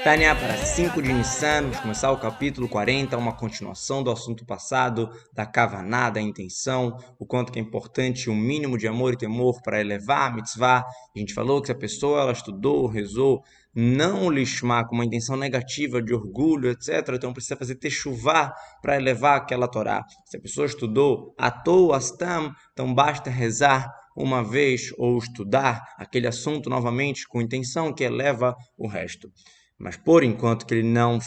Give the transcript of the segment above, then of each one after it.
Tânia, para 5 de Nissan, vamos começar o capítulo 40, uma continuação do assunto passado, da Kavaná, da intenção, o quanto que é importante o mínimo de amor e temor para elevar a mitzvah. A gente falou que se a pessoa ela estudou, rezou, não lishma com uma intenção negativa de orgulho, etc., então precisa fazer techuvá para elevar aquela Torá. Se a pessoa estudou à toa, astam, então basta rezar uma vez ou estudar aquele assunto novamente com intenção que eleva o resto. Mas por enquanto que ele não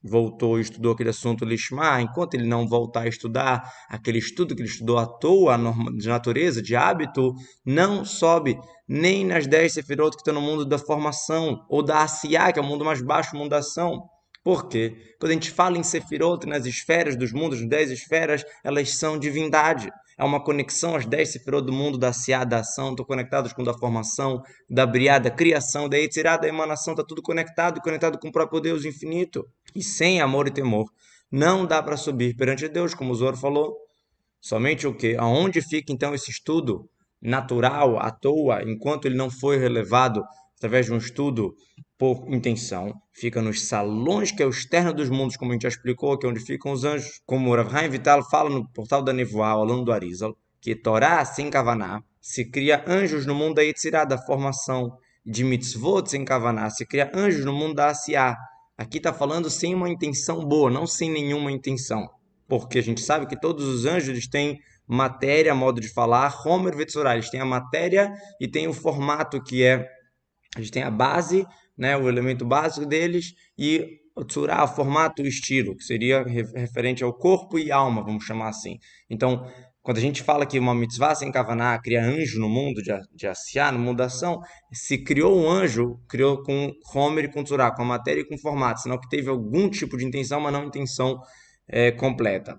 voltou e estudou aquele assunto lishma, enquanto ele não voltar a estudar aquele estudo que ele estudou à toa, de natureza, de hábito, não sobe nem nas 10 sefirot que estão no mundo da formação, ou da Asiá, que é o mundo mais baixo, o mundo da ação. Por quê? Quando a gente fala em sefirot, nas esferas dos mundos, nas 10 esferas, elas são divindade. É uma conexão, as 10 sefirot do mundo da Asiá, da ação, estão conectados com a da formação, da briá, da criação, da etzirá, da emanação, está tudo conectado com o próprio Deus infinito. E sem amor e temor, não dá para subir perante Deus, como o Zohar falou. Somente o quê? Aonde fica então esse estudo natural, à toa, enquanto ele não foi relevado através de um estudo por intenção? Fica nos salões, que é o externo dos mundos, como a gente já explicou, que é onde ficam os anjos. Como o Rav Chaim Vital fala no portal da Nevoah, ao aluno do Arizal, que Torá sem Kavaná, se cria anjos no mundo da Yetzirá, da formação, de mitzvot sem Kavaná, se cria anjos no mundo da Asiá. Aqui está falando sem uma intenção boa, não sem nenhuma intenção. Porque a gente sabe que todos os anjos eles têm matéria, modo de falar, Homer Vetzorah, eles têm a matéria e tem o formato que é, a gente tem a base, né, o elemento básico deles, e o Tzurah, o formato, o estilo, que seria referente ao corpo e alma, vamos chamar assim. Então, quando a gente fala que uma mitzvah sem kavaná cria anjo no mundo de Asiá, no mundo da ação, se criou um anjo, criou com Homer e com Tzurah, com a matéria e com o formato, senão que teve algum tipo de intenção, mas não intenção completa.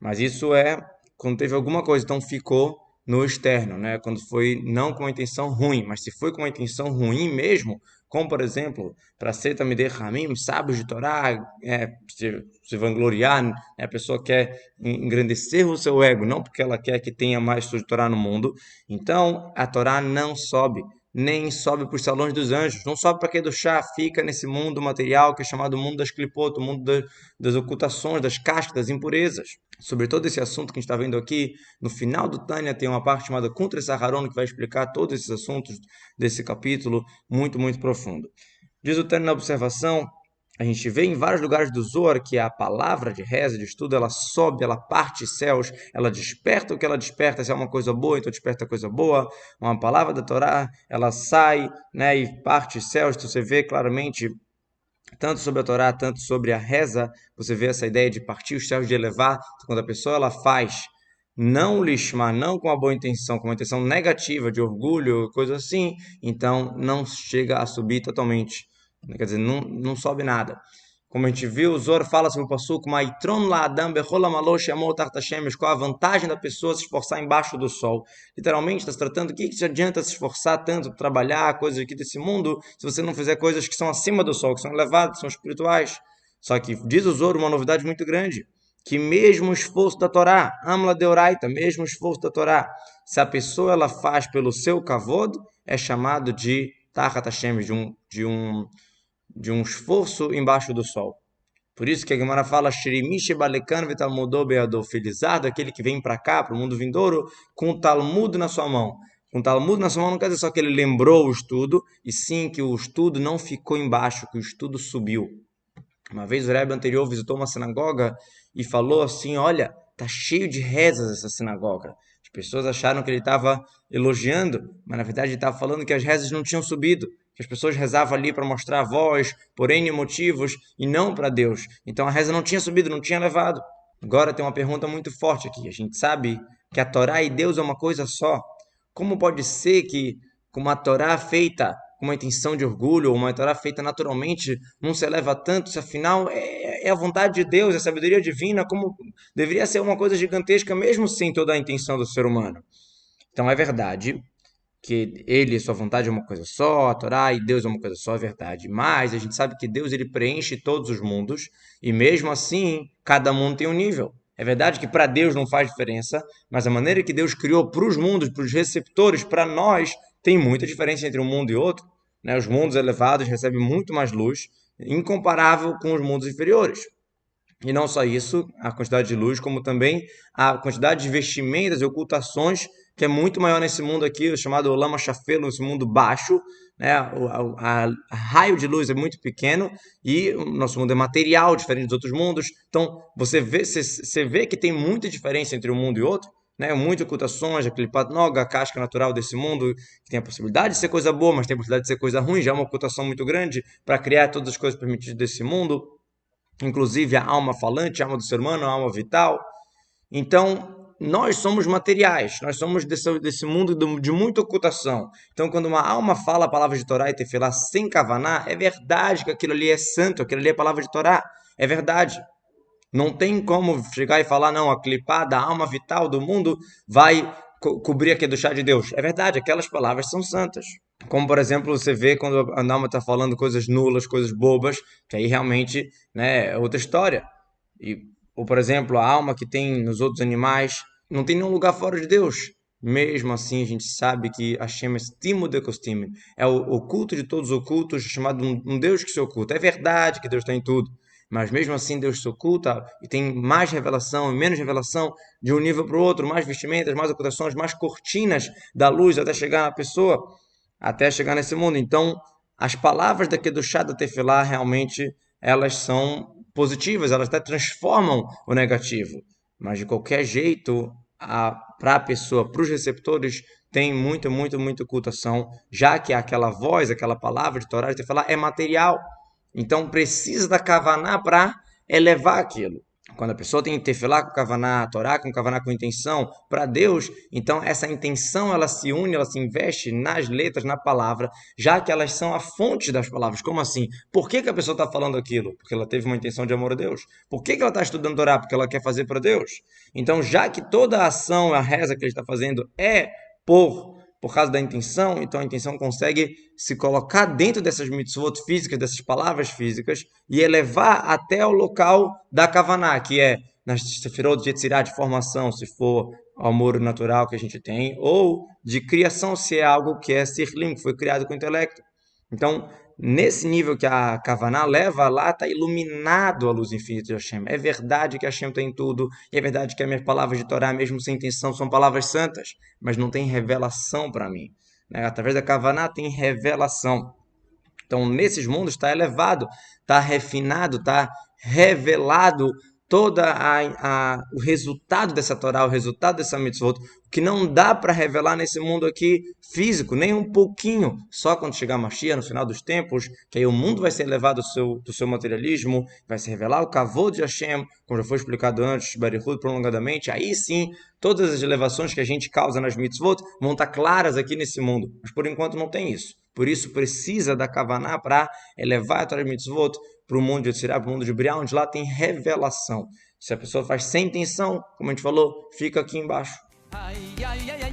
Mas isso é quando teve alguma coisa, então ficou no externo, né? Quando foi não com uma intenção ruim, mas se foi com uma intenção ruim mesmo, como por exemplo, para ser Talmidei Ramim, sábios de Torá, se vangloriar, né? A pessoa quer engrandecer o seu ego, não porque ela quer que tenha mais estudo de Torá no mundo, então a Torá não sobe, nem sobe para os salões dos anjos, não sobe para aquele do chá, fica nesse mundo material que é chamado mundo das clipot, o mundo das ocultações, das castas, das impurezas. Sobre todo esse assunto que a gente está vendo aqui, no final do Tânia tem uma parte chamada Contra Saharon, que vai explicar todos esses assuntos desse capítulo, muito, muito profundo. Diz o Tânia na observação, a gente vê em vários lugares do Zohar que a palavra de reza, de estudo, ela sobe, ela parte céus, ela desperta o que ela desperta, se é uma coisa boa, então desperta coisa boa. Uma palavra da Torá, ela sai, né, e parte céus, então você vê claramente, tanto sobre a Torá, tanto sobre a reza, você vê essa ideia de partir os céus, de elevar, quando a pessoa ela faz não lishma, não com uma boa intenção, com uma intenção negativa, de orgulho, coisa assim, então não chega a subir totalmente. Quer dizer, não sobe nada. Como a gente viu, o Zohar fala sobre o passuco, Maitron la'adam bechol amalosh amor tarta shemesh, qual a vantagem da pessoa se esforçar embaixo do sol. Literalmente, está se tratando, o que te adianta se esforçar tanto, trabalhar, coisas aqui desse mundo, se você não fizer coisas que são acima do sol, que são elevadas, que são espirituais. Só que diz o Zohar uma novidade muito grande, que mesmo o esforço da Torá, amla deoraita, mesmo o esforço da Torá, se a pessoa ela faz pelo seu kavod, é chamado de tarta shemesh, de um esforço embaixo do sol. Por isso que a Gemara fala felizardo, aquele que vem para cá, para o mundo vindouro, com o Talmud na sua mão. Com o Talmud na sua mão não quer dizer só que ele lembrou o estudo, e sim que o estudo não ficou embaixo, que o estudo subiu. Uma vez o Rebbe anterior visitou uma sinagoga e falou assim, olha, tá cheio de rezas essa sinagoga. As pessoas acharam que ele estava elogiando, mas na verdade ele estava falando que as rezas não tinham subido, que as pessoas rezavam ali para mostrar a voz, por N motivos, e não para Deus. Então a reza não tinha subido, não tinha levado. Agora tem uma pergunta muito forte aqui. A gente sabe que a Torá e Deus é uma coisa só. Como pode ser que com uma Torá feita com uma intenção de orgulho, ou uma Torá feita naturalmente, não se eleva tanto, se afinal é a vontade de Deus, é a sabedoria divina, como deveria ser uma coisa gigantesca, mesmo sem toda a intenção do ser humano. Então é verdade que ele, sua vontade é uma coisa só, a Torá e Deus é uma coisa só, é verdade. Mas a gente sabe que Deus ele preenche todos os mundos, e mesmo assim, cada mundo tem um nível. É verdade que para Deus não faz diferença, mas a maneira que Deus criou para os mundos, para os receptores, para nós, tem muita diferença entre um mundo e outro. Né? Os mundos elevados recebem muito mais luz, incomparável com os mundos inferiores. E não só isso, a quantidade de luz, como também a quantidade de vestimentas e ocultações, que é muito maior nesse mundo aqui, chamado Lama Shafelo, esse mundo baixo, né? A raio de luz é muito pequeno e o nosso mundo é material, diferente dos outros mundos. Então, você vê que tem muita diferença entre um mundo e outro, né? Muitas ocultações, aquele Patnoga, a casca natural desse mundo, que tem a possibilidade de ser coisa boa, mas tem a possibilidade de ser coisa ruim, já é uma ocultação muito grande para criar todas as coisas permitidas desse mundo, inclusive a alma falante, a alma do ser humano, a alma vital. Então, nós somos materiais, nós somos desse mundo de muita ocultação. Então, quando uma alma fala a palavra de Torá e Tefilá sem kavaná, é verdade que aquilo ali é santo, aquilo ali é a palavra de Torá, é verdade. Não tem como chegar e falar, não, a clipá da alma vital do mundo vai cobrir a kedushá de Deus. É verdade, aquelas palavras são santas. Como, por exemplo, você vê quando a alma está falando coisas nulas, coisas bobas, que aí realmente, né, é outra história. Ou, por exemplo, a alma que tem nos outros animais não tem nenhum lugar fora de Deus. Mesmo assim, a gente sabe que Hashem é estimo de costume. É o oculto de todos os ocultos, chamado um Deus que se oculta. É verdade que Deus está em tudo. Mas mesmo assim Deus se oculta e tem mais revelação e menos revelação de um nível para o outro, mais vestimentas, mais ocultações, mais cortinas da luz até chegar na pessoa, até chegar nesse mundo. Então, as palavras da Kedushá da Tefilá realmente elas são positivas, elas até transformam o negativo. Mas de qualquer jeito, para a pessoa, para os receptores, tem muita ocultação, já que aquela voz, aquela palavra de Torá de Tefilá é material. Então precisa da kavaná para elevar aquilo. Quando a pessoa tem tefilá com kavaná, Torá com kavaná com intenção para Deus, então essa intenção ela se une, ela se investe nas letras, na palavra, já que elas são a fonte das palavras. Como assim? Por que a pessoa está falando aquilo? Porque ela teve uma intenção de amor a Deus. Por que ela está estudando Torá? Porque ela quer fazer para Deus. Então, já que toda a ação, a reza que ele está fazendo é por causa da intenção, então a intenção consegue se colocar dentro dessas mitzvot físicas, dessas palavras físicas, e elevar até o local da kavaná, que é nas sefirot de Yetzirah, de formação, se for o amor natural que a gente tem, ou de criação, se é algo que é sirlim, que foi criado com o intelecto. Então, nesse nível que a kavaná leva, lá está iluminado a luz infinita de Hashem. É verdade que Hashem tem tudo, e é verdade que as minhas palavras de Torá, mesmo sem intenção, são palavras santas, mas não tem revelação para mim. Né? Através da kavaná tem revelação. Então, nesses mundos está elevado, está refinado, está revelado todo o resultado dessa Torá, o resultado dessa mitzvot, que não dá para revelar nesse mundo aqui físico, nem um pouquinho. Só quando chegar Mashiach, no final dos tempos, que aí o mundo vai ser elevado do seu materialismo, vai se revelar o kavod de Hashem, como já foi explicado antes, Barihud, prolongadamente, aí sim, todas as elevações que a gente causa nas mitzvot vão estar claras aqui nesse mundo. Mas por enquanto não tem isso. Por isso precisa da kavaná para elevar a Torá de mitzvot para o mundo de Yetzirah, para o mundo de Briah, onde lá tem revelação. Se a pessoa faz sem intenção, como a gente falou, fica aqui embaixo. Ay, ay, ay.